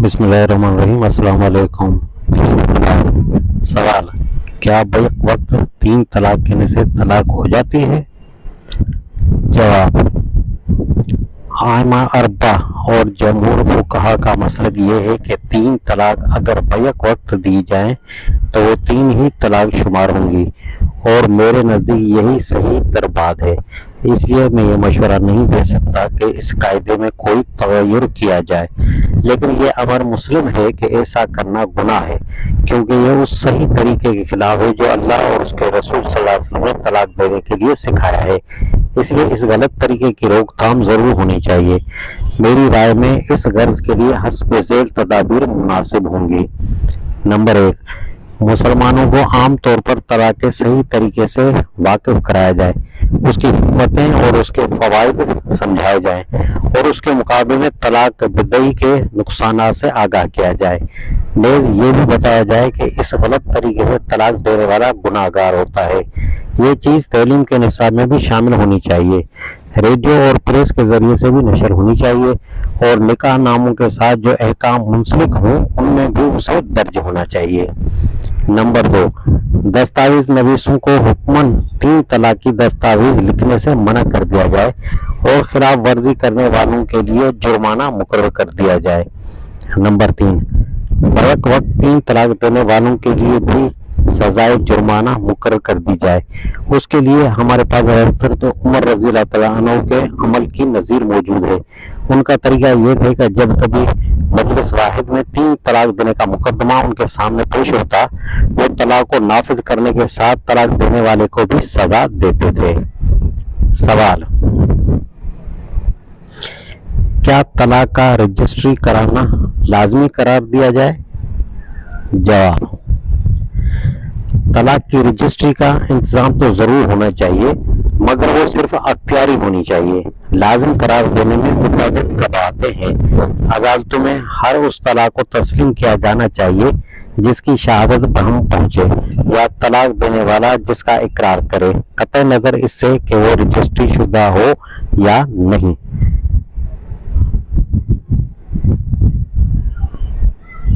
بسم اللہ الرحمن الرحیم۔ السلام علیکم۔ سوال: کیا بیک وقت 3 طلاق کہنے سے طلاق ہو جاتی ہے؟ جواب: عامہ اربعہ اور جمہور فقہا کا مسلک یہ ہے کہ 3 طلاق اگر بیک وقت دی جائیں تو وہ 3 ہی طلاق شمار ہوں گی، اور میرے نزدیک یہی صحیح تر بات ہے۔ اس لیے میں یہ مشورہ نہیں دے سکتا کہ اس قاعدے میں کوئی تغیر کیا جائے، لیکن یہ امر مسلم ہے کہ ایسا کرنا گناہ ہے، کیونکہ یہ اس صحیح طریقے کے خلاف ہے جو اللہ اور اس کے رسول صلی اللہ علیہ وسلم نے طلاق دینے کے لیے سکھایا ہے۔ اس لیے اس غلط طریقے کی روک تھام ضرور ہونی چاہیے۔ میری رائے میں اس غرض کے لیے حسب ذیل تدابیر مناسب ہوں گی۔ نمبر 1، مسلمانوں کو عام طور پر طلاق کے صحیح طریقے سے واقف کرایا جائے، اس کی حکمتیں اور اس کے فوائد سمجھائے جائیں، اور اس کے مقابلے میں طلاق بدعی کے نقصانات سے آگاہ کیا جائے۔ نیز یہ بھی بتایا جائے کہ اس غلط طریقے سے طلاق دینے والا گناہ گار ہوتا ہے۔ یہ چیز تعلیم کے نصاب میں بھی شامل ہونی چاہیے، ریڈیو اور پریس کے ذریعے سے بھی نشر ہونی چاہیے، اور نکاح ناموں کے ساتھ جو احکام منسلک ہوں ان میں بھی اسے درج ہونا چاہیے۔ نمبر 2، دستاویز نویسوں کو حکماً 3 طلاق کی دستاویز لکھنے سے منع کر دیا جائے، اور خلاف ورزی کرنے والوں کے لیے جرمانہ مقرر کر دیا جائے۔ نمبر 3، بیک وقت 3 طلاق دینے والوں کے لیے بھی سزائے جرمانہ مقرر کر دی جائے۔ اس کے لیے ہمارے پاس حضرت عمر رضی اللہ تعالیٰ عنہ کے عمل کی نظیر موجود ہے۔ ان کا طریقہ یہ تھا کہ جب کبھی مجلس واحد میں 3 طلاق دینے کا مقدمہ ان کے سامنے پیش ہوتا، وہ طلاق کو نافذ کرنے کے ساتھ طلاق دینے والے کو بھی سزا دیتے تھے۔ سوال: کیا طلاق کا رجسٹری کرانا لازمی قرار دیا جائے؟ جواب: طلاق کی رجسٹری کا انتظام تو ضرور ہونا چاہیے، مگر وہ صرف اختیاری ہونی چاہیے۔ لازم قرار دینے میں متعدد قواعد ہیں۔ عدالتوں میں ہر اس طلاق کو تسلیم کیا جانا چاہیے جس کی شہادت بہم پہنچے، یا طلاق دینے والا جس کا اقرار کرے، قطع نظر اس سے کہ وہ رجسٹری شدہ ہو یا نہیں۔